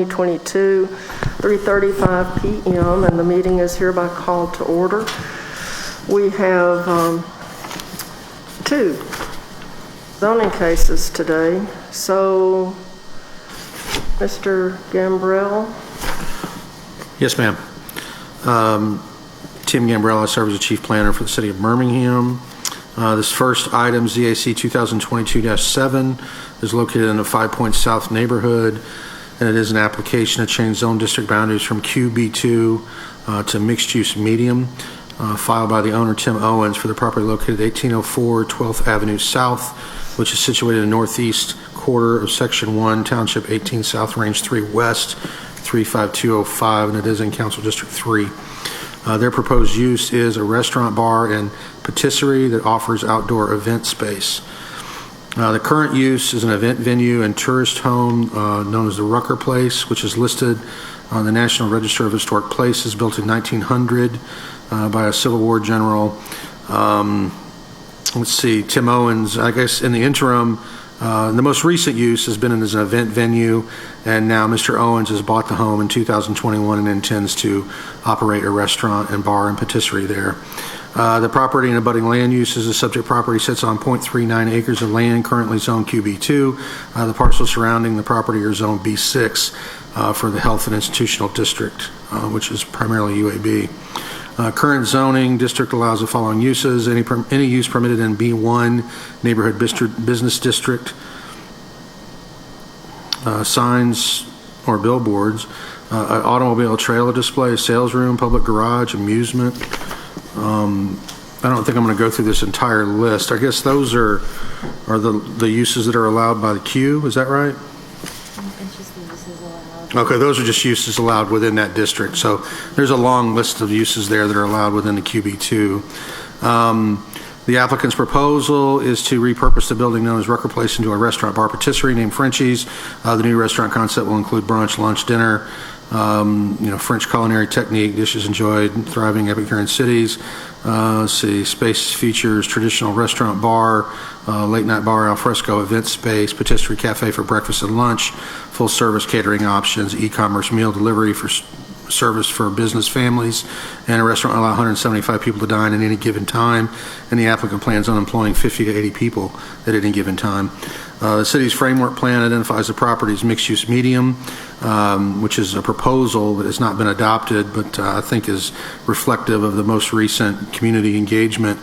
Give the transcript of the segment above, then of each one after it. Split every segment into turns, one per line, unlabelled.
2022, 3:35 p.m. and the meeting is hereby called to order. We have two zoning cases today. So, Mr. Gambrell.
Yes, ma'am. Tim Gambrell, I serve as the Chief Planner for the City of Birmingham. This first item, ZAC 2022-7, is located in the 5 Points South neighborhood, and it is an application to change zone district boundaries from QB2 to mixed-use medium, filed by the owner, Tim Owens, for the property located at 1804 12th Avenue South, which is situated in the northeast quarter of Section 1, Township 18 South, Range 3 West, 35205, and it is in Council District 3. Their proposed use is a restaurant, bar, and patisserie that offers outdoor event space. The current use is an event venue and tourist home known as the Rucker Place, which is listed on the National Register of Historic Places, built in 1900 by a Civil War general. Let's see, Tim Owens, I guess in the interim, the most recent use has been as an event venue, and now Mr. Owens has bought the home in 2021 and intends to operate a restaurant and bar and patisserie there. The property and abutting land uses, the subject property sits on 0.39 acres of land, currently zone QB2. The parcels surrounding the property are zone B6 for the Health and Institutional District, which is primarily UAB. Current zoning district allows the following uses: any use permitted in B1 neighborhood business district, signs or billboards, an automobile trailer display, sales room, public garage, amusement. I don't think I'm going to go through this entire list. I guess those are the uses that are allowed by the Q. Is that right?
It's just the uses allowed.
Okay, those are just uses allowed within that district. So there's a long list of uses there that are allowed within the QB2. The applicant's proposal is to repurpose the building known as Rucker Place into a restaurant, bar, patisserie named Frenchie's. The new restaurant concept will include brunch, lunch, dinner, French culinary technique, dishes enjoyed in thriving Epicurean cities. Let's see, space features traditional restaurant, bar, late night bar, alfresco event space, patisserie cafe for breakfast and lunch, full service catering options, e-commerce meal delivery for service for business families, and a restaurant will allow 175 people to dine at any given time, and the applicant plans on employing 50 to 80 people at any given time. The city's framework plan identifies the property's mixed-use medium, which is a proposal that has not been adopted, but I think is reflective of the most recent community engagement.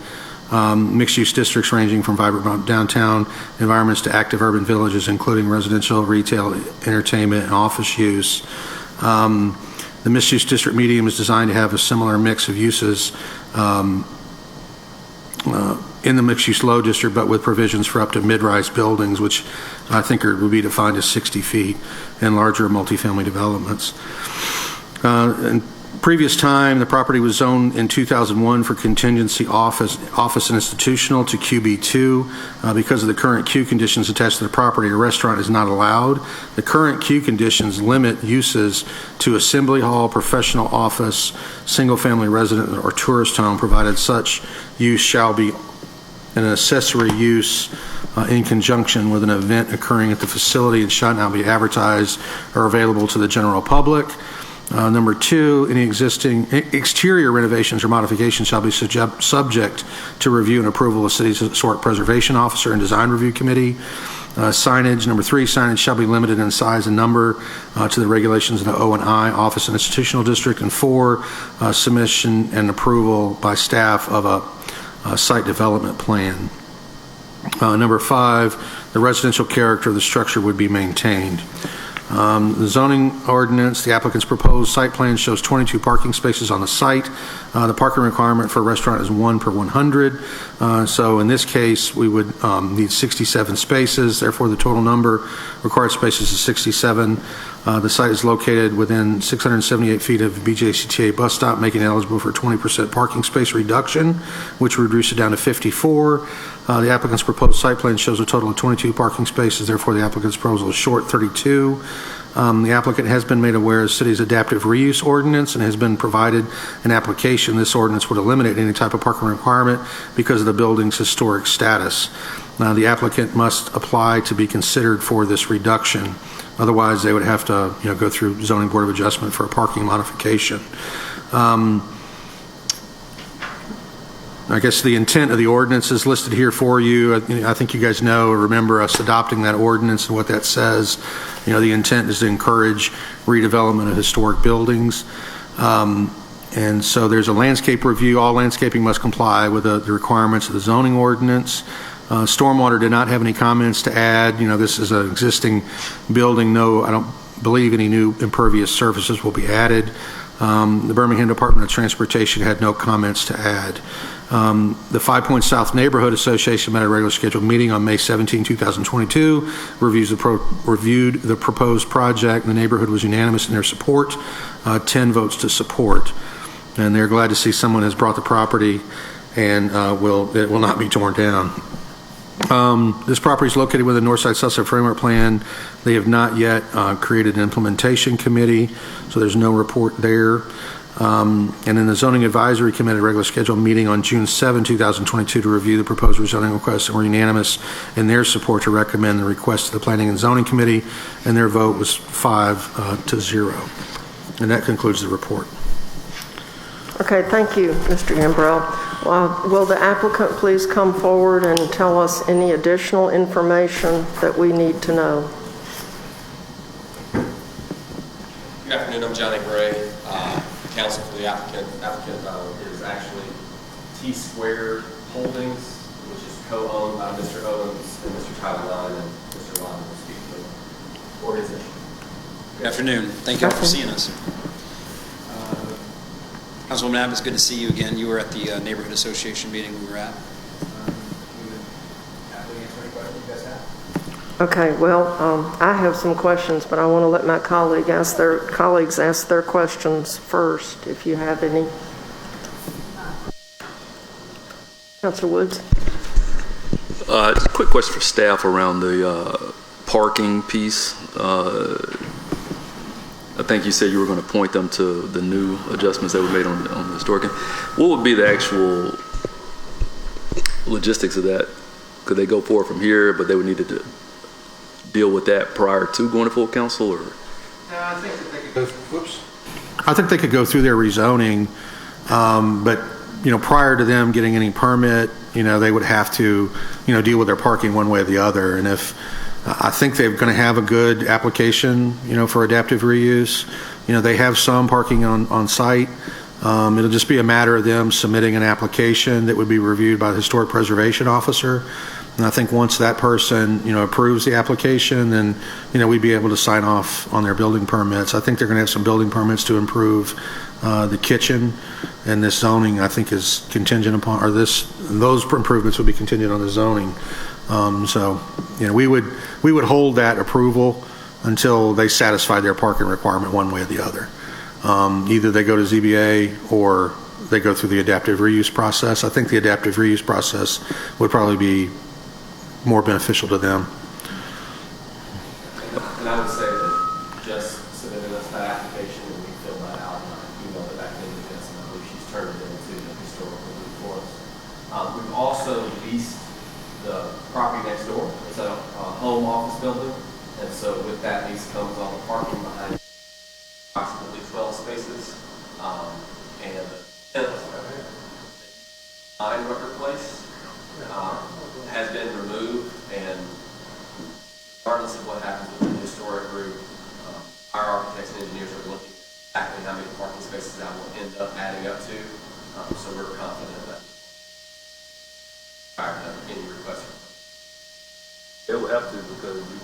Mixed-use districts ranging from vibrant downtown environments to active urban villages, including residential, retail, entertainment, and office use. The mixed-use district medium is designed to have a similar mix of uses in the mixed-use low district, but with provisions for up to mid-rise buildings, which I think would be defined as 60 feet, and larger multifamily developments. In previous time, the property was zoned in 2001 for contingency office and institutional to QB2. Because of the current Q conditions attached to the property, a restaurant is not allowed. The current Q conditions limit uses to assembly hall, professional office, single-family resident, or tourist home, provided such use shall be an accessory use in conjunction with an event occurring at the facility and shall not be advertised or available to the general public. Number two, any existing exterior renovations or modifications shall be subject to review and approval of the city's historic preservation officer and design review committee. Signage, number three, signage shall be limited in size and number to the regulations of the O&I Office and Institutional District. And four, submission and approval by staff of a site development plan. Number five, the residential character of the structure would be maintained. The zoning ordinance, the applicant's proposed site plan shows 22 parking spaces on the site. The parking requirement for a restaurant is 1 per 100. So in this case, we would need 67 spaces. Therefore, the total number required spaces is 67. The site is located within 678 feet of BJCTA bus stop, making it eligible for a 20% parking space reduction, which would reduce it down to 54. The applicant's proposed site plan shows a total of 22 parking spaces. Therefore, the applicant's proposal is short 32. The applicant has been made aware of the city's adaptive reuse ordinance and has been provided an application. This ordinance would eliminate any type of parking requirement because of the building's historic status. The applicant must apply to be considered for this reduction. Otherwise, they would have to, go through zoning board of adjustment for a parking modification. I guess the intent of the ordinance is listed here for you. I think you guys know or remember us adopting that ordinance and what that says. The intent is to encourage redevelopment of historic buildings. And so there's a landscape review. All landscaping must comply with the requirements of the zoning ordinance. Stormwater did not have any comments to add. This is an existing building. No, I don't believe any new impervious surfaces will be added. The Birmingham Department of Transportation had no comments to add. The Five Points South Neighborhood Association met a regular scheduled meeting on May 17, 2022, reviewed the proposed project. The neighborhood was unanimous in their support, 10 votes to support. And they're glad to see someone has brought the property and it will not be torn down. This property is located within the Northside Southside Framework Plan. They have not yet created an implementation committee, so there's no report there. And then the Zoning Advisory Committee regular scheduled meeting on June 7, 2022 to review the proposed rezoning request and were unanimous in their support to recommend the request to the Planning and Zoning Committee, and their vote was 5-0. And that concludes the report.
Okay, thank you, Mr. Gambrell. Will the applicant please come forward and tell us any additional information that we need to know?
Good afternoon, I'm Johnny Gray, counsel for the applicant. Applicant is actually T-Squared Holdings, which is co-owned by Mr. Owens and Mr. Tyler Line, and Mr. Line will speak to the organization.
Good afternoon. Thank you all for seeing us. Councilwoman Abbott, it's good to see you again. You were at the Neighborhood Association meeting we were at. We would happily answer any questions you guys have.
Okay, well, I have some questions, but I want to let my colleagues ask their questions first, if you have any. Councilor Woods.
Just a quick question for staff around the parking piece. I think you said you were going to point them to the new adjustments that were made on the historic. What would be the actual logistics of that? Could they go forward from here, but they would need to deal with that prior to going to full council, or?
No, I think that they could go. Whoops. I think they could go through their rezoning, but prior to them getting any permit, they would have to, deal with their parking one way or the other. And if I think they're going to have a good application, for adaptive reuse. They have some parking on site. It'll just be a matter of them submitting an application that would be reviewed by the historic preservation officer. And I think once that person, approves the application, then, we'd be able to sign off on their building permits. I think they're going to have some building permits to improve the kitchen, and this zoning, I think, is contingent upon, or those improvements would be contingent on the zoning. So, we would hold that approval until they satisfy their parking requirement one way or the other. Either they go to ZBA or they go through the adaptive reuse process. I think the adaptive reuse process would probably be more beneficial to them.
And I would say that just submitting us that application and we fill that out, and email it back into this, and I believe she's turned it into the historical review for us. We've also leased the property next door. It's a home office building, and so with that lease comes all the parking behind approximately 12 spaces, and the Nine Rucker Place has been removed, and regardless of what happens with the historic group, our architects and engineers are looking at exactly how many parking spaces that will end up adding up to, so we're confident that prior to any request.
They would have to, because you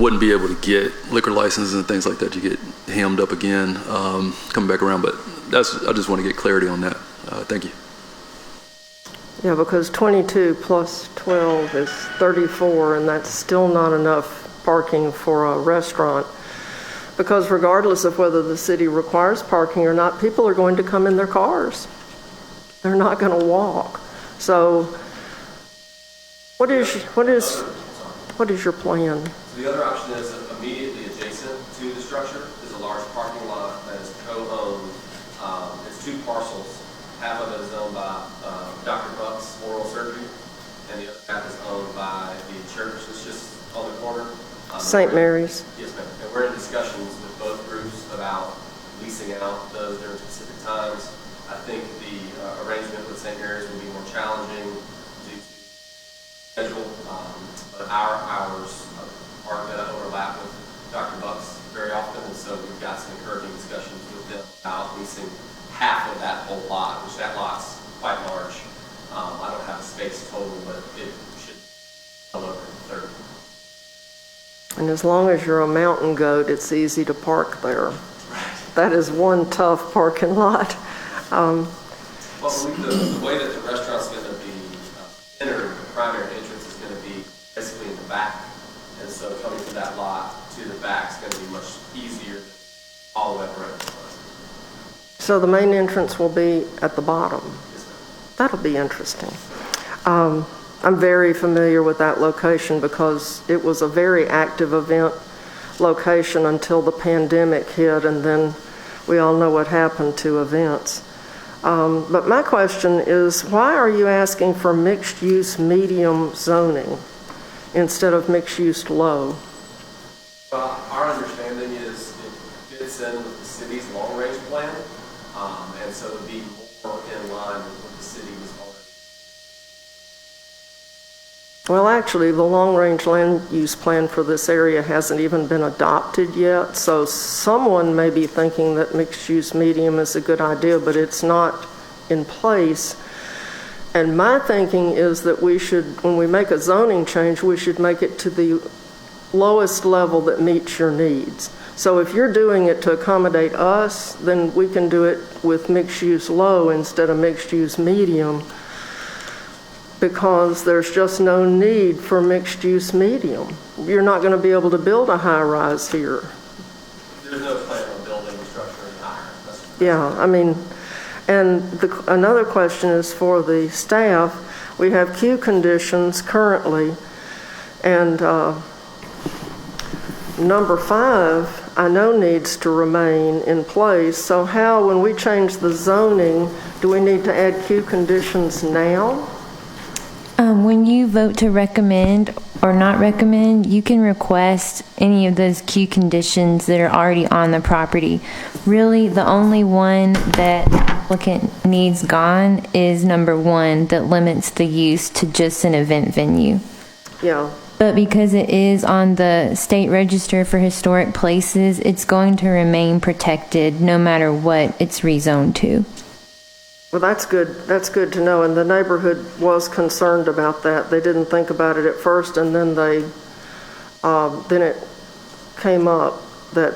wouldn't be able to get liquor licenses and things like that. You get hammed up again, coming back around. But I just want to get clarity on that. Thank you.
Yeah, because 22 plus 12 is 34, and that's still not enough parking for a restaurant. Because regardless of whether the city requires parking or not, people are going to come in their cars. They're not going to walk. So what is your plan?
So the other option is immediately adjacent to the structure is a large parking lot that is co-owned. It's two parcels. Half of it is owned by Dr. Buck's Oral Surgery, and the other half is owned by the church. It's just on the corner.
St. Mary's.
Yes, ma'am. And we're in discussions with both groups about leasing out those during specific times. I think the arrangement with St. Mary's will be more challenging due to schedule, but our hours aren't going to overlap with Dr. Buck's very often, and so we've got some encouraging discussions with them about leasing half of that whole lot, which that lot's quite large. I don't have the space total, but it should well over 30.
And as long as you're a mountain goat, it's easy to park there. That is one tough parking lot.
Well, the way that the restaurant's going to be entered, the primary entrance is going to be basically in the back. And so coming from that lot to the back is going to be much easier than all the way up around the front.
So the main entrance will be at the bottom.
Yes, ma'am.
That'll be interesting. I'm very familiar with that location because it was a very active event location until the pandemic hit, and then we all know what happened to events. But my question is, why are you asking for mixed-use medium zoning instead of mixed-use low?
Well, our understanding is it fits in with the city's long-range plan, and so it would be more in line with what the city was already.
Well, actually, the long-range land use plan for this area hasn't even been adopted yet, so someone may be thinking that mixed-use medium is a good idea, but it's not in place. And my thinking is that we should, when we make a zoning change, we should make it to the lowest level that meets your needs. So if you're doing it to accommodate us, then we can do it with mixed-use low instead of mixed-use medium, because there's just no need for mixed-use medium. You're not going to be able to build a high-rise here.
There's no plan on building the structure in higher.
Yeah, I mean, and another question is for the staff. We have queue conditions currently, and number 5, I know needs to remain in place. So how, when we change the zoning, do we need to add queue conditions now?
When you vote to recommend or not recommend, you can request any of those queue conditions that are already on the property. Really, the only one that the applicant needs gone is number 1, that limits the use to just an event venue.
Yeah.
But because it is on the state register for historic places, it's going to remain protected no matter what it's rezoned to.
Well, that's good. That's good to know. And the neighborhood was concerned about that. They didn't think about it at first, and then then it came up that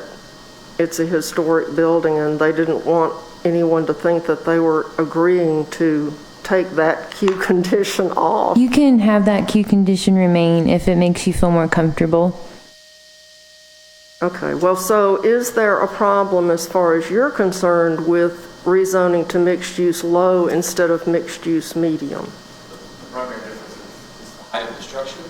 it's a historic building, and they didn't want anyone to think that they were agreeing to take that queue condition off.
You can have that queue condition remain if it makes you feel more comfortable.
Okay. Well, so is there a problem as far as you're concerned with rezoning to mixed-use low instead of mixed-use medium?
The primary difference is the height of the structure.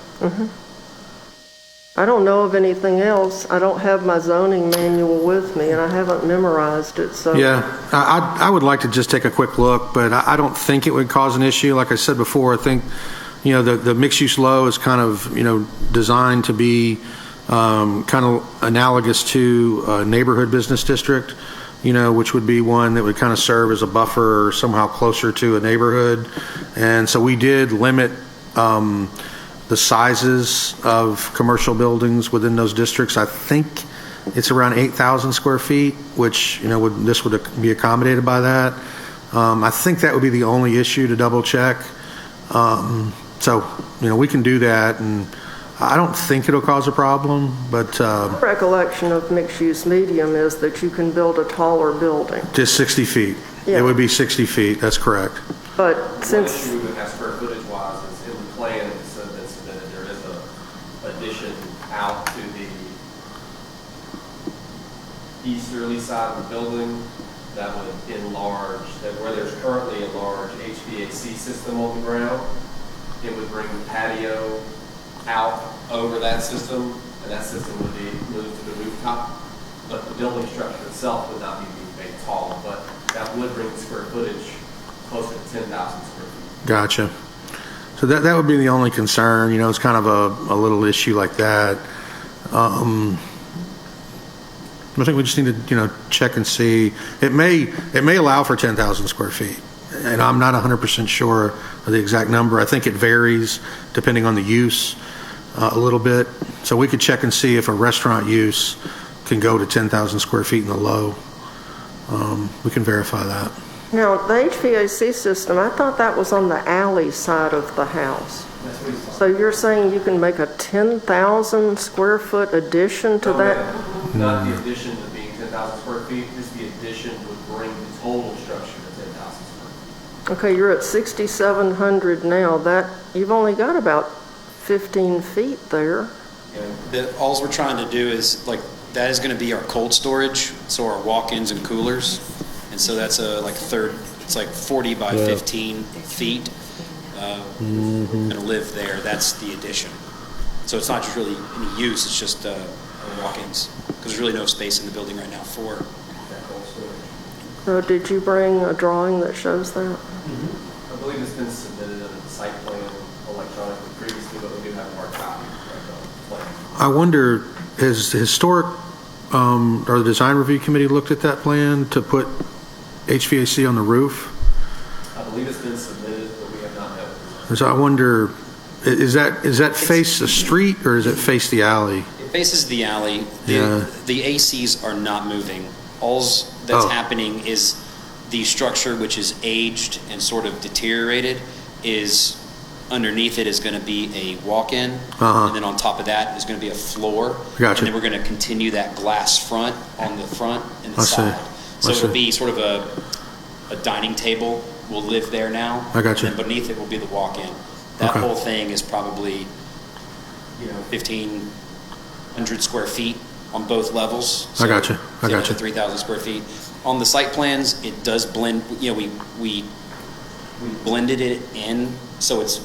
I don't know of anything else. I don't have my zoning manual with me, and I haven't memorized it. So
Yeah, I would like to just take a quick look, but I don't think it would cause an issue. Like I said before, I think, the mixed-use low is kind of, designed to be kind of analogous to a neighborhood business district, which would be one that would kind of serve as a buffer or somehow closer to a neighborhood. And so we did limit the sizes of commercial buildings within those districts. I think it's around 8,000 square feet, which, this would be accommodated by that. I think that would be the only issue to double check. So, we can do that, and I don't think it'll cause a problem, but
my recollection of mixed-use medium is that you can build a taller building.
just 60 feet.
Yeah.
It would be 60 feet, that's correct.
But
One
since
issue we would have square footage wise is in the plan, it said that there is a addition out to the easterly side of the building that would enlarge, that where there's currently a large HVAC system on the ground, it would bring the patio out over that system, and that system would be moved to the rooftop. But the building structure itself would not be made taller, but that would bring the square footage closer to 10,000 square feet.
Gotcha. So So that would be the only concern, it's kind of a little issue like that. I think we just need to, check and see. It may allow for 10,000 square feet, and I'm not 100% sure of the exact number. I think it varies depending on the use a little bit. So we could check and see if a restaurant use can go to 10,000 square feet in the low. We can verify that.
Now, the HVAC system, I thought that was on the alley side of the house.
That's what he's talking
So you're saying you can make a 10,000 square foot addition to that?
Not the addition to being 10,000 square feet, just the addition would bring the total structure to 10,000 square feet.
Okay, you're at 6,700 now. You've only got about 15 feet there.
Alls we're trying to do is, that is going to be our cold storage, so our walk-ins and coolers. And so that's it's like 40 by 15 feet. Going to live there. That's the addition. So it's not just really any use, it's just walk-ins. Because there's really no space in the building right now for that cold storage.
So did you bring a drawing that shows that?
I believe it's been submitted as a site plan electronically previously, but we do have a hard copy of the plan.
I wonder, has the historic or the design review committee looked at that plan to put HVAC on the roof?
I believe it's been submitted, but we have not met with the
So I wonder, is that face the street or does it face the alley?
It faces the alley.
Yeah.
The ACs are not moving. All's that's
Oh.
happening is the structure, which is aged and sort of deteriorated, is underneath it is going to be a walk-in,
Uh-huh.
and then on top of that is going to be a floor.
Gotcha.
And then we're going to continue that glass front on the front and the
I see.
side. So
I
it'll
see.
be sort of a dining table will live there now.
I gotcha.
And then beneath it will be the walk-in. That
Okay.
whole thing is probably 1,500 square feet on both levels.
I gotcha. I
So
gotcha.
3,000 square feet. On the site plans, it does blend. We blended it in, so it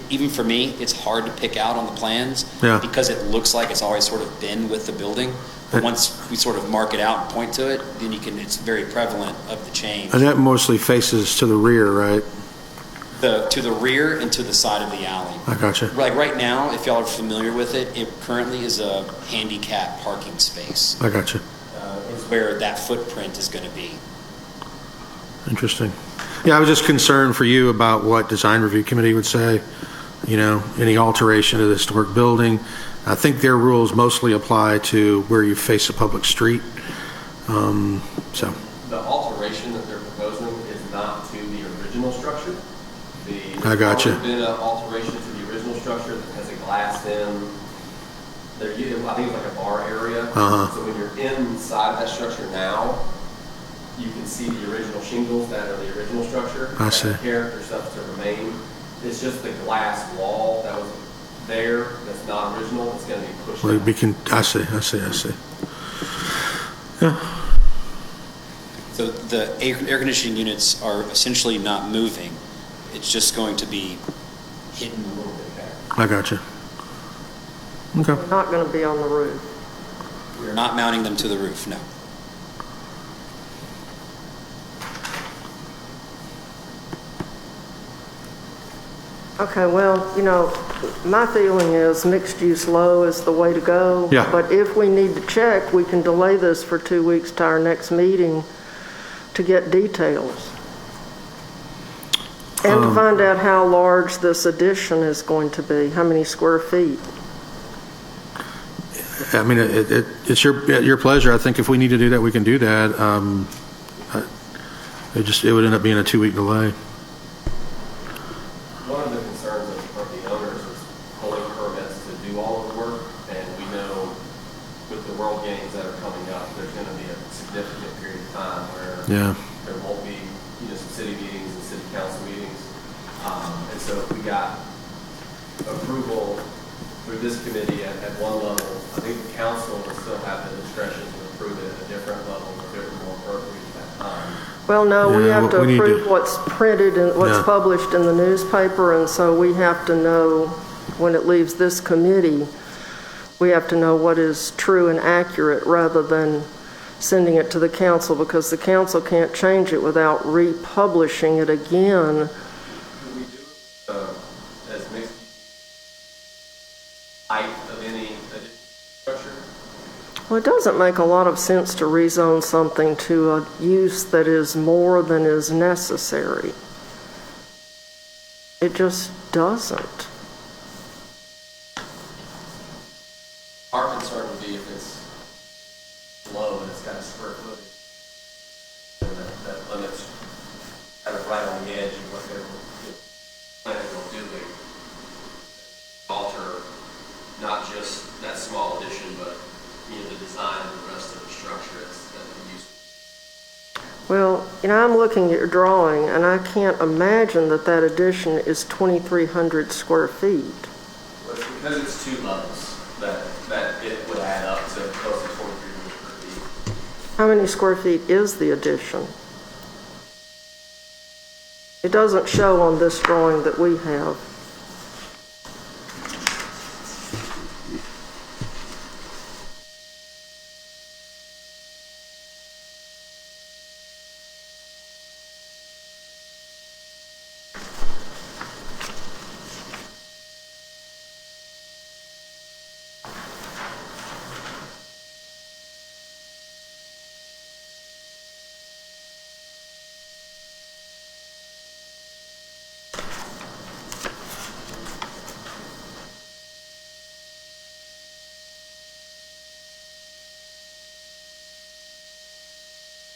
even for me, it's hard to pick out on the plans
Yeah.
because it looks like it's always sort of been with the building. But once we sort of mark it out and point to it, then it's very prevalent of the change.
And that mostly faces to the rear, right?
To the rear and to the side of the alley.
I gotcha.
Like right now, if y'all are familiar with it, it currently is a handicap parking space.
I gotcha.
Is where that footprint is going to be.
Interesting. Yeah, I was just concerned for you about what design review committee would say, any alteration to the historic building. I think their rules mostly apply to where you face a public street. So,
The alteration that they're proposing is not to the original structure.
I gotcha.
There's been an alteration to the original structure that has a glass in. I think it's like a bar area.
Uh-huh.
So when you're inside that structure now, you can see the original shingles that are the original structure.
I see.
That character stuff to remain. It's just the glass wall that was there that's not original. It's going to be pushed
well,
out.
I see. Yeah.
So the air conditioning units are essentially not moving. It's just going to be hidden a little bit better.
I gotcha. Okay.
They're not going to be on the roof.
We're not mounting them to the roof, no.
Okay, well, my feeling is mixed use low is the way to go.
Yeah.
But if we need to check, we can delay this for 2 weeks to our next meeting to get details. And to find out how large this addition is going to be, how many square feet.
I mean, it's your pleasure. I think if we need to do that, we can do that. It would end up being a 2-week delay.
One of the concerns of the owners is pulling permits to do all of the work, and we know with the World Games that are coming up, there's going to be a significant period of time where
Yeah.
there won't be, some city meetings and city council meetings. And so if we got approval through this committee at one level, I think the council will still have the discretion to approve it at a different level if it were more appropriate at that time.
Well, no, we
Yeah,
have to
we need to-
approve what's printed and what's
Yeah.
published in the newspaper, and so we have to know, when it leaves this committee, we have to know what is true and accurate rather than sending it to the council, because the council can't change it without republishing it again.
We do as height of any additional structure.
Well, it doesn't make a lot of sense to rezone something to a use that is more than is necessary. It just doesn't.
Our concern would be if it's low and it's got a square footage, and that limits kind of right on the edge of what they're planning on doing. Alter not just that small addition, but the design and the rest of the structure that we use.
Well, I'm looking at your drawing, and I can't imagine that that addition is 2,300 square feet.
But it's because it's two levels that it would add up to close to 2,300 square feet.
How many square feet is the addition? It doesn't show on this drawing that we have.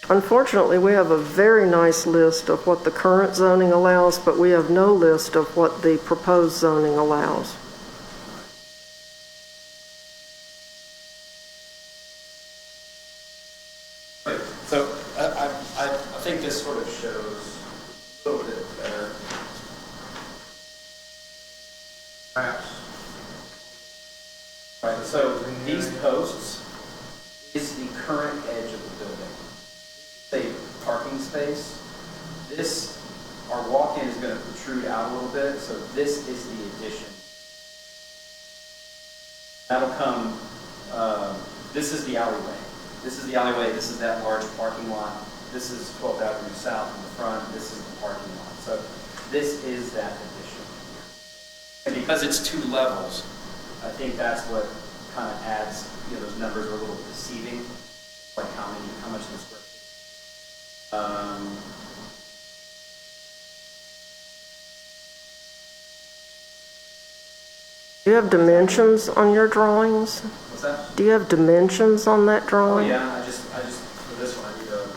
Unfortunately, we have a very nice list of what the current zoning allows, but we have no list of what the proposed zoning allows.
So I think this sort of shows a little bit better. Perhaps. Right, so these posts is the current edge of the building. Say parking space. This, our walk-in is going to protrude out a little bit, so this is the addition. That'll come, this is the alleyway. This is the alleyway, this is that large parking lot. This is 12th Avenue South in the front, this is the parking lot. So this is that addition here. And because it's two levels, I think that's what kind of adds, those numbers are a little deceiving, like how much of the square feet.
Do you have dimensions on your drawings?
What's that?
Do you have dimensions on that
Oh
drawing?
yeah, I just for this one I need to.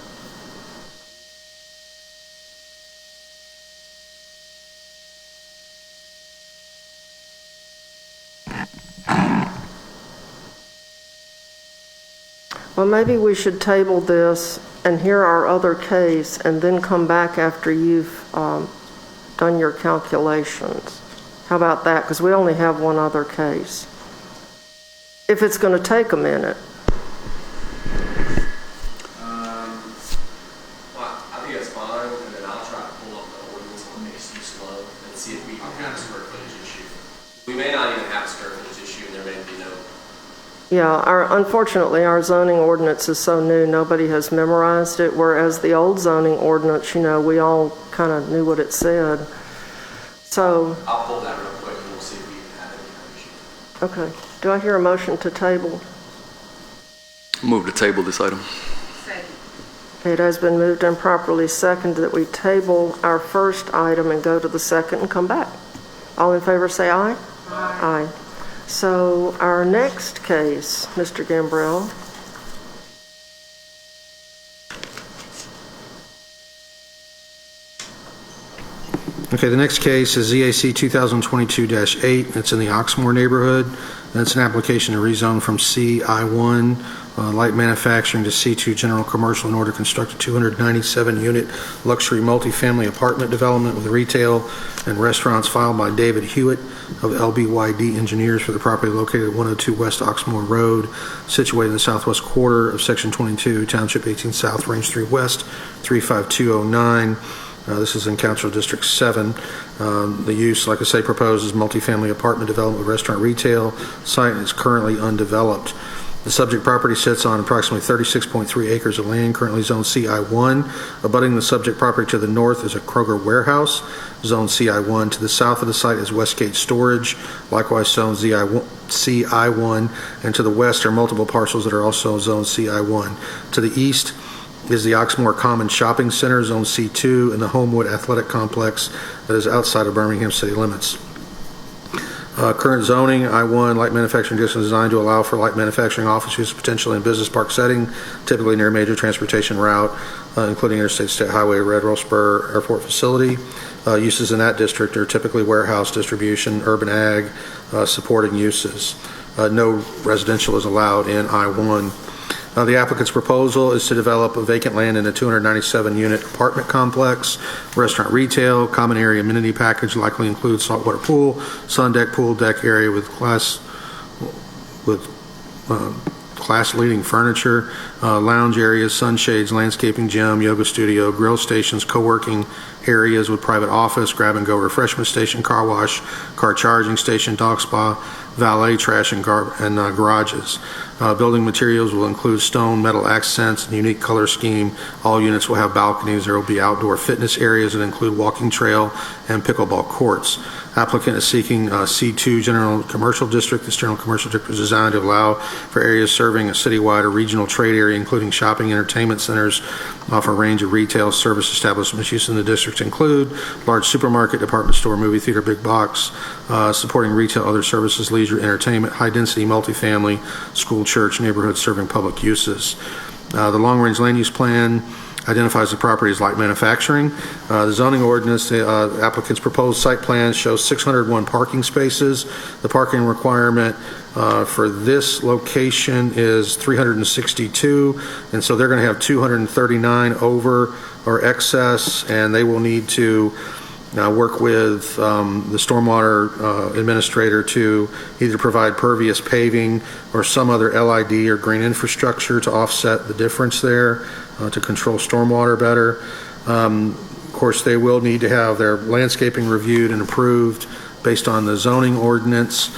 Well, maybe we should table this and hear our other case and then come back after you've done your calculations. How about that? Because we only have one other case. If it's going to take a minute.
Well, I think that's fine, and then I'll try to pull up the ordinance on mixed use low and see if we can have a square footage issue. We may not even have a square footage issue, and there may be no.
Yeah, unfortunately, our zoning ordinance is so new, nobody has memorized it, whereas the old zoning ordinance, we all kind of knew what it said. So,
I'll pull that real quick, and we'll see if we can have any kind of issue.
okay. Do I hear a motion to table?
Move to table this item.
Okay, it has been moved and properly seconded that we table our first item and go to the second and come back. All in favor say aye. Aye. So our next case, Mr. Gambrell.
Okay, the next case is ZAC 2022-8. It's in the Oxmoor neighborhood. That's an application to rezone from CI1 light manufacturing to C2 general commercial in order to construct a 297-unit luxury multifamily apartment development with retail and restaurants filed by David Hewitt of LBYD Engineers for the property located at 102 West Oxmoor Road, situated in the southwest quarter of Section 22, Township 18 South, Range 3 West, 35209. This is in Council District 7. The use, like I say, proposes multifamily apartment development with restaurant retail. Site is currently undeveloped. The subject property sits on approximately 36.3 acres of land, currently zoned CI1. Abutting the subject property to the north is a Kroger warehouse, zoned CI1. To the south of the site is Westgate Storage, likewise zoned CI1. CI1, and to the west are multiple parcels that are also Zone CI1. To the east is the Oxmoor Common Shopping Center, Zone C2, and the Homewood Athletic Complex that is outside of Birmingham city limits. Current zoning, I1, light manufacturing district is designed to allow for light manufacturing office use potentially in business park setting, typically near a major transportation route, including Interstate State Highway, Red Roll Spur Airport facility. Uses in that district are typically warehouse, distribution, urban ag, supporting uses. No residential is allowed in I1. The applicant's proposal is to develop a vacant land in a 297-unit apartment complex, restaurant retail, common area amenity package likely includes saltwater pool, sun deck, pool deck area with class-leading furniture, lounge areas, sunshades, landscaping, gym, yoga studio, grill stations, co-working areas with private office, grab-and-go refreshment station, car wash, car charging station, dog spa, valet, trash, and garages. Building materials will include stone, metal accents, and unique color scheme. All units will have balconies. There will be outdoor fitness areas that include walking trail and pickleball courts. Applicant is seeking C2 General Commercial District. This General Commercial District is designed to allow for areas serving a citywide or regional trade area, including shopping, entertainment centers, offer a range of retail service establishments. Use in the district include large supermarket, department store, movie theater, big box, supporting retail, other services, leisure, entertainment, high-density multifamily, school, church, neighborhood serving public uses. The long-range land use plan identifies the property as light manufacturing. The zoning ordinance, the applicant's proposed site plan shows 601 parking spaces. The parking requirement for this location is 362, and so they're going to have 239 over or excess, and they will need to work with the stormwater administrator to either provide pervious paving or some other LID or green infrastructure to offset the difference there, to control stormwater better. Of course, they will need to have their landscaping reviewed and approved based on the zoning ordinance.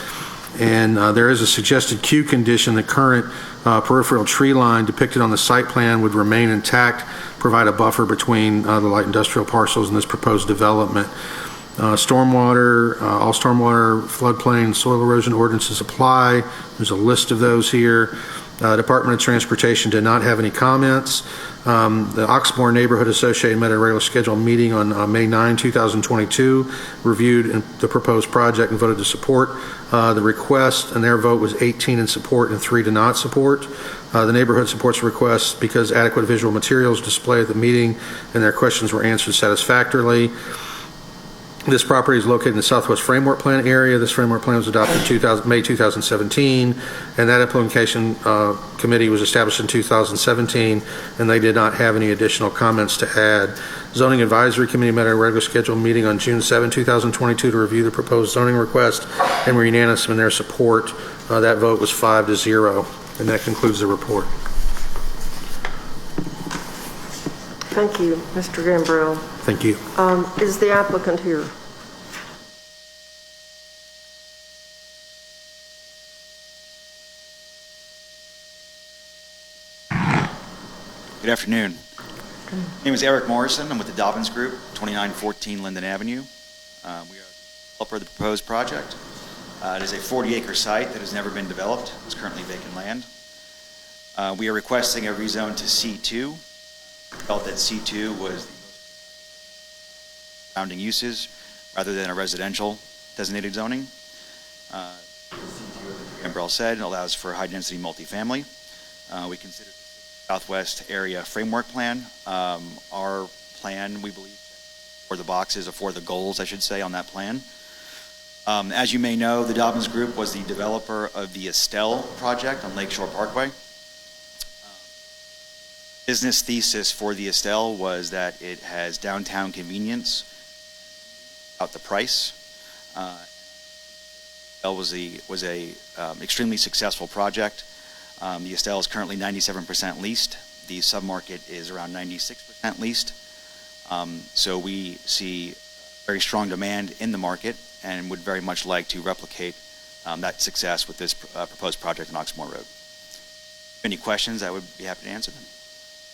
And there is a suggested queue condition. The current peripheral tree line depicted on the site plan would remain intact, provide a buffer between the light industrial parcels and this proposed development. Stormwater, all stormwater, floodplain, soil erosion ordinances apply. There's a list of those here. Department of Transportation did not have any comments. The Oxmoor Neighborhood Association met a regular scheduled meeting on May 9, 2022, reviewed the proposed project and voted to support the request, and their vote was 18 in support and 3 to not support. The neighborhood supports the request because adequate visual materials displayed at the meeting and their questions were answered satisfactorily. This property is located in the Southwest Framework Plan area. This framework plan was adopted in May 2017, and that implementation committee was established in 2017, and they did not have any additional comments to add. Zoning Advisory Committee met a regular scheduled meeting on June 7, 2022 to review the proposed zoning request and were unanimous in their support. That vote was 5-0, and that concludes the report.
Thank you, Mr. Gambrell.
Thank you.
Is the applicant here?
Good afternoon. My name is Eric Morrison. I'm with the Dobbins Group, 2914 Linden Avenue. We are the developer of the proposed project. It is a 40-acre site that has never been developed. It's currently vacant land. We are requesting a rezone to C2. We felt that C2 was the surrounding uses rather than a residential designated zoning. C2, as Gambrell said, allows for high-density multifamily. We consider Southwest Area Framework Plan. Our plan, we believe, for the boxes, or for the goals, I should say, on that plan. As you may know, the Dobbins Group was the developer of the Estelle project on Lakeshore Parkway. Business thesis for the Estelle was that it has downtown convenience without the price. Estelle was a extremely successful project. The Estelle is currently 97% leased. The submarket is around 96% leased. So we see very strong demand in the market and would very much like to replicate that success with this proposed project on Oxmoor Road. If any questions, I would be happy to answer them.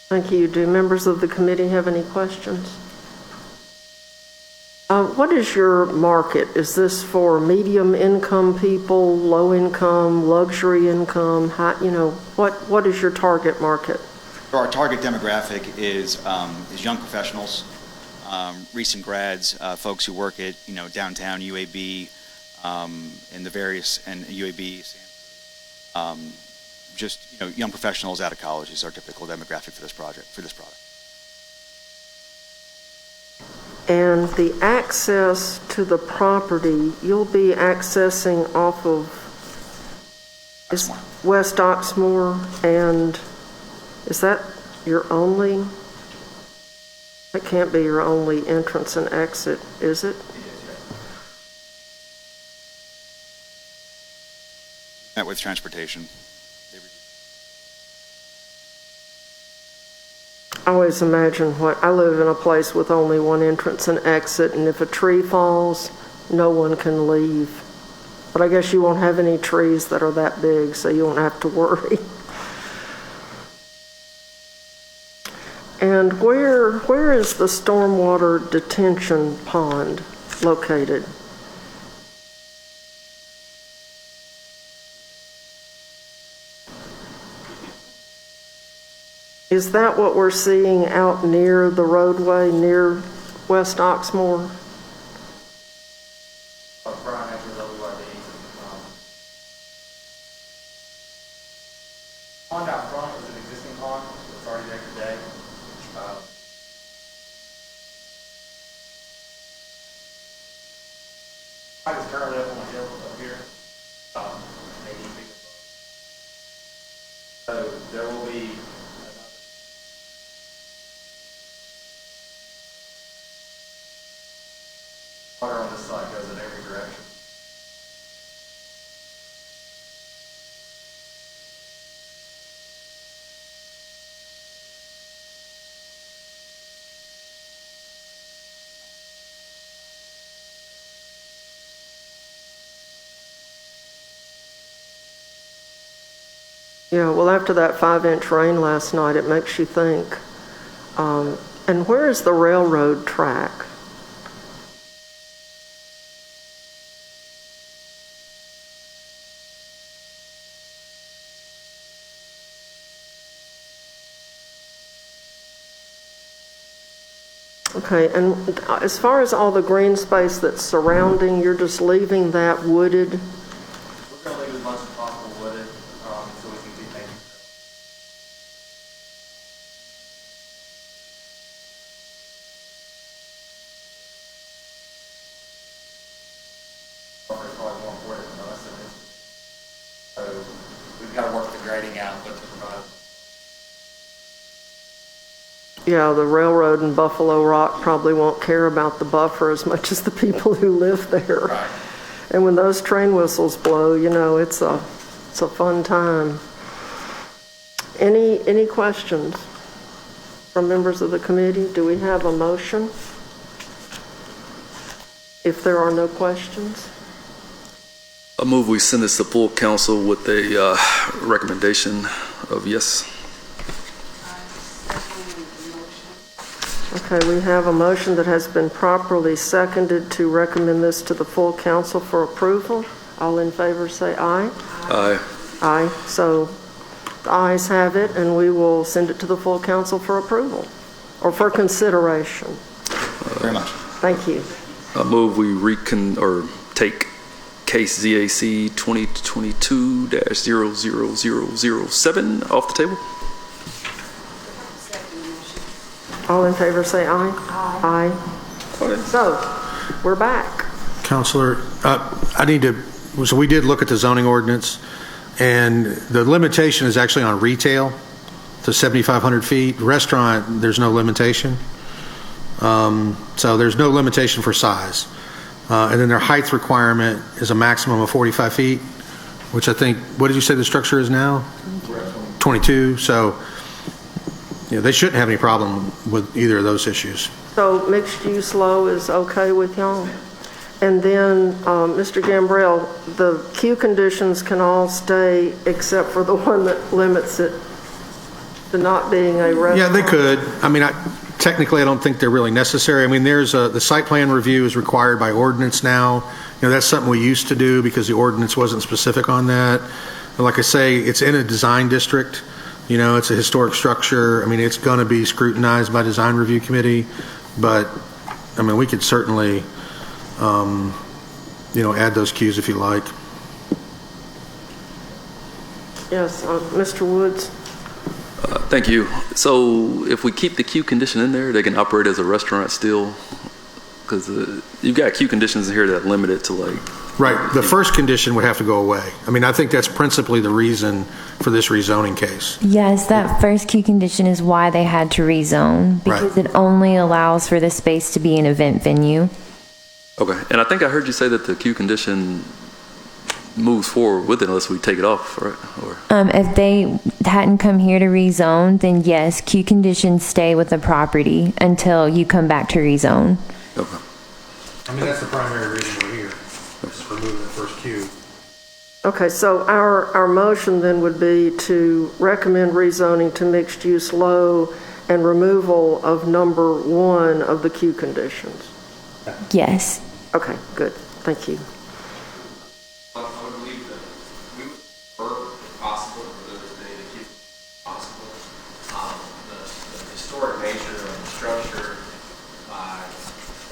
Thank you. Do members of the committee have any questions? What is your market? Is this for medium income people, low income, luxury income? What is your target market?
So our target demographic is young professionals, recent grads, folks who work at downtown UAB, in the various and UAB, just young professionals out of college is our typical demographic for this product.
And the access to the property, you'll be accessing off of West Oxmoor, and is that your only? That can't be your only entrance and exit, is it?
Met with transportation.
I always imagine I live in a place with only one entrance and exit, and if a tree falls, no one can leave. But I guess you won't have any trees that are that big, so you won't have to worry. And where is the stormwater detention pond located? Is that what we're seeing out near the roadway, near West Oxmoor?
Brian, after WID. Pond out front is an existing pond that's already there today. Pond is currently up on a hill up here, 80 feet above. So there will be water on this side goes in every direction.
Yeah, well, after that 5-inch rain last night, it makes you think. And where is the railroad track? Okay, and as far as all the green space that's surrounding, you're just leaving that wooded?
We're going to leave as much as possible wooded so we can keep making buffer is probably more important than us. So we've got to work the grading out, but to provide.
Yeah, the railroad in Buffalo Rock probably won't care about the buffer as much as the people who live there.
Right.
And when those train whistles blow, it's a fun time. Any questions from members of the committee? Do we have a motion? If there are no questions?
I move we send this to full council with a recommendation of yes.
Okay, we have a motion that has been properly seconded to recommend this to the full council for approval. All in favor say aye.
Aye.
Aye. So the ayes have it, and we will send it to the full council for approval or for consideration.
Very much.
Thank you.
I move we take case ZAC 2022-00007 off the table.
All in favor say aye. Aye. So, we're back.
Counselor, so we did look at the zoning ordinance, and the limitation is actually on retail to 7,500 feet. Restaurant, there's no limitation. So there's no limitation for size. And then their height requirement is a maximum of 45 feet, which I think, what did you say the structure is now? 22. So they shouldn't have any problem with either of those issues.
So mixed use low is okay with y'all? And then, Mr. Gambrell, the queue conditions can all stay except for the one that limits it to not being a restaurant?
Yeah, they could. I mean, technically, I don't think they're really necessary. I mean, the site plan review is required by ordinance now. That's something we used to do because the ordinance wasn't specific on that. But like I say, it's in a design district. It's a historic structure. I mean, it's going to be scrutinized by design review committee, but I mean, we could certainly, add those cues if you like.
Yes, Mr. Woods?
Thank you. So if we keep the queue condition in there, they can operate as a restaurant still? Because you've got queue conditions in here that limit it to like...
Right. The first condition would have to go away. I mean, I think that's principally the reason for this rezoning case.
Yes, that first key condition is why they had to rezone, because it only allows for the space to be an event venue.
Okay. And I think I heard you say that the queue condition moves forward with it unless we take it off, right? Or
If they hadn't come here to rezone, then yes, queue conditions stay with the property until you come back to rezone.
okay.
I mean, that's the primary reason we're here, is removing the first queue.
Okay, so our motion then would be to recommend rezoning to mixed-use low and removal of number 1 of the queue conditions.
Yes.
Okay, good. Thank you.
I would believe that we would prefer, if possible, for those as many of the queues as possible. The historic nature of the structure by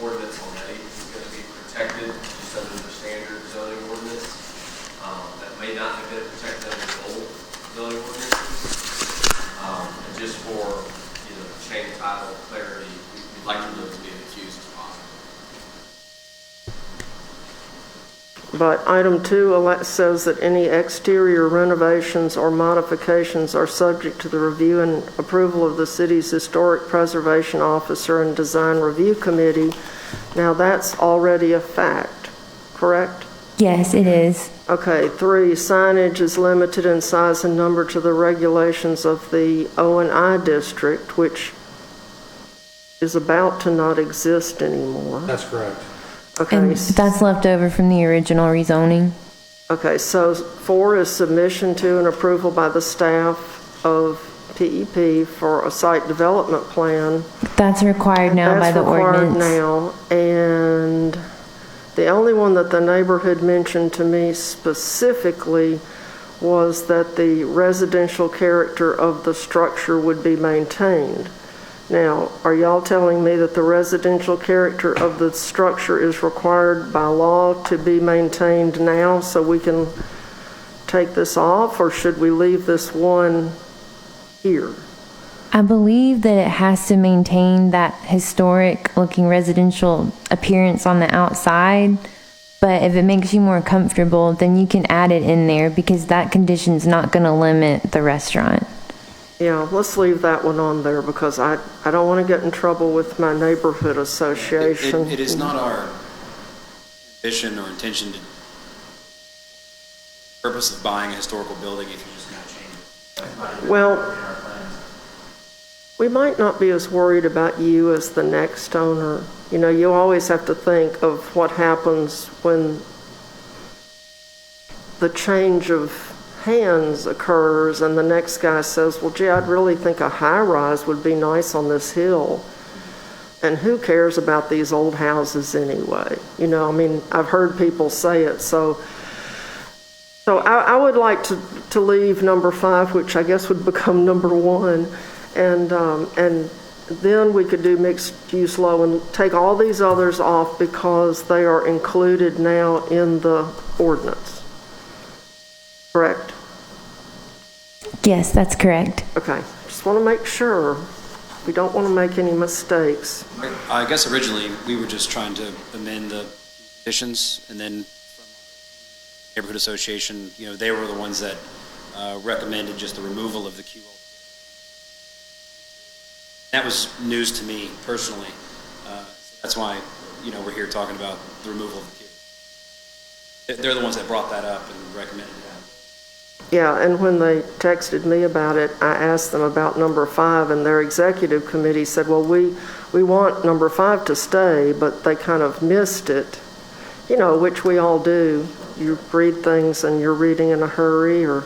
ordinance already is going to be protected just under the standard zoning ordinance. That may not have been protected under the old zoning ordinances. And just for, chain of title clarity, we'd like to as many of the queues as possible.
But item 2 says that any exterior renovations or modifications are subject to the review and approval of the city's historic preservation officer and design review committee. Now that's already a fact, correct?
Yes, it is.
Okay, 3, signage is limited in size and number to the regulations of the O&I district, which is about to not exist anymore.
That's correct.
Okay.
And that's left over from the original rezoning.
Okay, so 4 is submission to and approval by the staff of PEP for a site development plan.
That's required now by the ordinance.
That's required now, and the only one that the neighborhood mentioned to me specifically was that the residential character of the structure would be maintained. Now, are y'all telling me that the residential character of the structure is required by law to be maintained now so we can take this off, or should we leave this one here?
I believe that it has to maintain that historic looking residential appearance on the outside, but if it makes you more comfortable, then you can add it in there because that condition's not going to limit the restaurant.
Yeah, let's leave that one on there because I don't want to get in trouble with my neighborhood association.
It is not our ambition or intention to purpose of buying a historical building if you're just going to change it.
Well, we might not be as worried about you as the next owner. You always have to think of what happens when the change of hands occurs and the next guy says, well, gee, I'd really think a high-rise would be nice on this hill. And who cares about these old houses anyway? I've heard people say it. So I would like to leave number 5, which I guess would become number 1. And then we could do mixed use low and take all these others off because they are included now in the ordinance. Correct?
Yes, that's correct.
Okay, just want to make sure. We don't want to make any mistakes.
I guess originally we were just trying to amend the conditions, and then from our neighborhood association, they were the ones that recommended just the removal of the queue. That was news to me personally. That's why, we're here talking about the removal of the queue. They're the ones that brought that up and recommended that.
Yeah, and when they texted me about it, I asked them about number 5, and their executive committee said, well, we want number 5 to stay, but they kind of missed it, which we all do. You read things and you're reading in a hurry, or,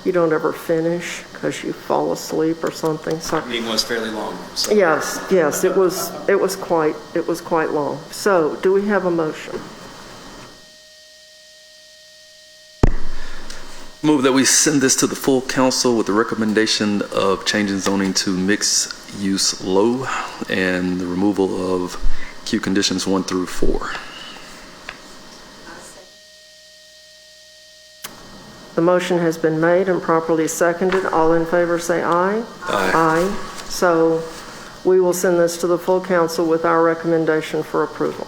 you don't ever finish because you fall asleep or something. So
Meeting was fairly long. So.
yes, it was quite long. So, do we have a motion?
Move that we send this to the full council with the recommendation of changing zoning to mixed use low and the removal of Q conditions 1 through 4.
The motion has been made and properly seconded. All in favor say aye. Aye. So we will send this to the full council with our recommendation for approval.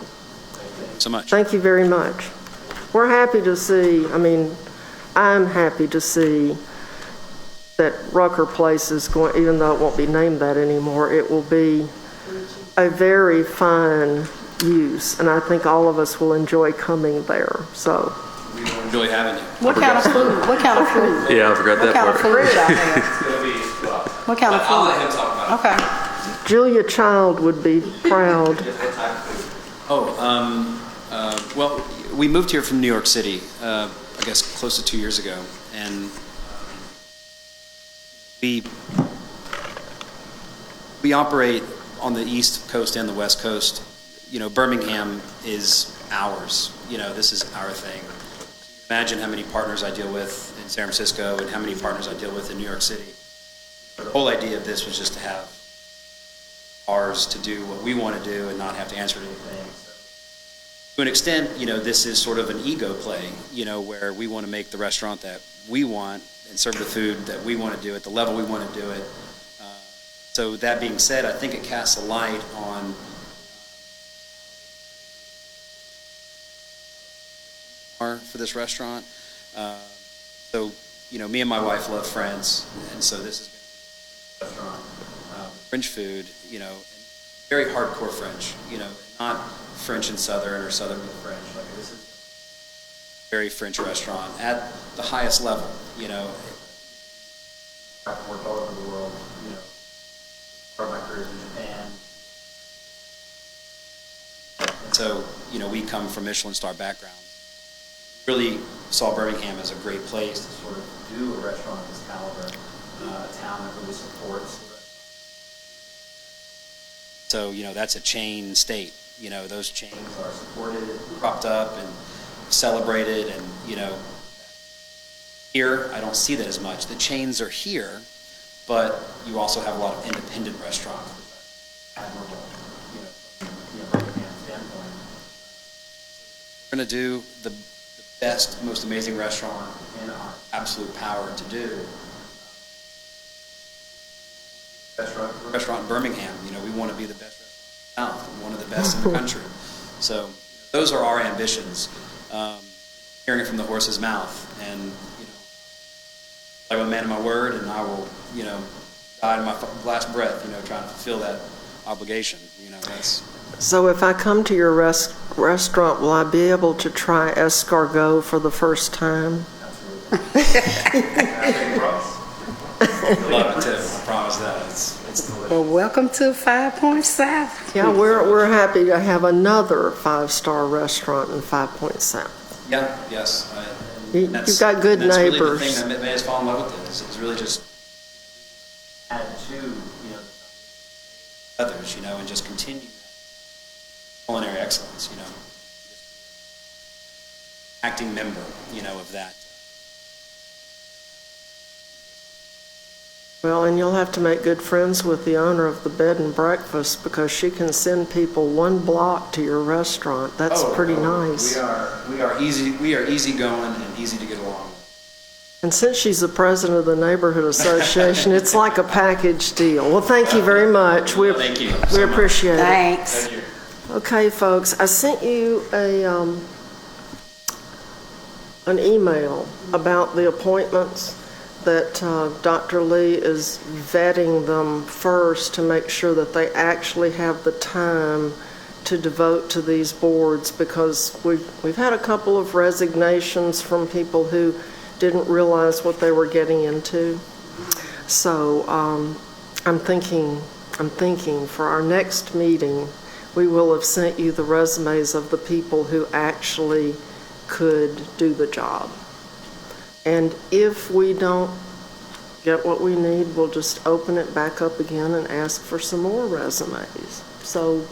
So much.
Thank you very much. We're happy to see, I'm happy to see that Rucker Place is going, even though it won't be named that anymore, it will be a very fine use, and I think all of us will enjoy coming there. So.
We enjoy having you.
What kind of food? What kind of food?
Yeah, I forgot
What
that
kind of
part.
food y'all have?
It's going to be, well,
What kind of
I'll let
food?
him talk about it.
Okay.
Julia Child would be proud.
Just what type of food.
Well, we moved here from New York City, I guess close to 2 years ago, and we operate on the East Coast and the West Coast. You know, Birmingham is ours. You know, this is our thing. Imagine how many partners I deal with in San Francisco and how many partners I deal with in New York City. The whole idea of this was just to have ours to do what we want to do and not have to answer anything. To an extent, you know, this is sort of an ego play, you know, where we want to make the restaurant that we want and serve the food that we want to do at the level we want to do it. So that being said, I think it casts a light on for this restaurant. So, you know, me and my wife love Friends, and so this is a restaurant, French food, you know, and very hardcore French, you know, not French and Southern or Southern with French. Like, this is a very French restaurant at the highest level, you know. I've worked all over the world, you know, part of my career in Japan. And so, you know, we come from Michelin star backgrounds. Really saw Birmingham as a great place to sort of do a restaurant of this caliber, a town that really supports the restaurant. So, you know, that's a chain state. You know, those chains are supported, propped up, and celebrated, and, you know, here, I don't see that as much. The chains are here, but you also have a lot of independent restaurants. Admirable, you know, from Birmingham standpoint. We're going to do the best, most amazing restaurant in our absolute power to do. Restaurant in Birmingham, you know, we want to be the best restaurant in the South, one of the best in the country. So those are our ambitions. Hearing it from the horse's mouth, and, you know, I'm a man of my word, and I will, you know, die to my last breath, you know, trying to fulfill that obligation. You know, that's.
So if I come to your restaurant, will I be able to try escargot for the first time?
Love it too. I promise that. It's
Well, welcome to 5 Points South.
Yeah, we're happy to have another 5-star restaurant in 5 Points South.
yeah, yes.
You've got good
that's
neighbors.
Really the thing that made us fall in love with it. Is really just add to, you know, others, you know, and just continue culinary excellence, you know, acting member, you know, of that.
Well, and you'll have to make good friends with the owner of the bed and breakfast, because she can send people 1 block to your restaurant. That's pretty nice.
We are easy going and easy to get along with.
And since she's the president of the neighborhood association, it's like a package deal. Well, thank you very much.
Thank you so
We
much.
appreciate it.
Thanks.
Thank you.
Okay, folks, I sent you an email about the appointments that Dr. Lee is vetting them first to make sure that they actually have the time to devote to these boards, because we've had a couple of resignations from people who didn't realize what they were getting into. So I'm thinking for our next meeting, we will have sent you the resumes of the people who actually could do the job. And if we don't get what we need, we'll just open it back up again and ask for some more resumes. So,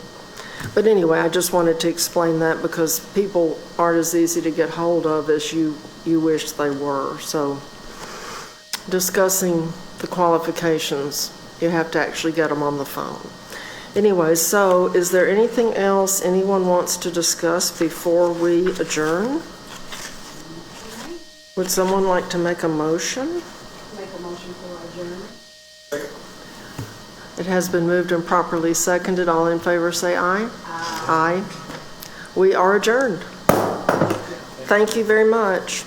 but anyway, I just wanted to explain that because people aren't as easy to get hold of as you wish they were. So discussing the qualifications, you have to actually get them on the phone. Anyway, so is there anything else anyone wants to discuss before we adjourn? Would someone like to make a motion?
Make a motion for adjournment.
It has been moved and properly seconded. All in favor say aye. Aye. We are adjourned. Thank you very much.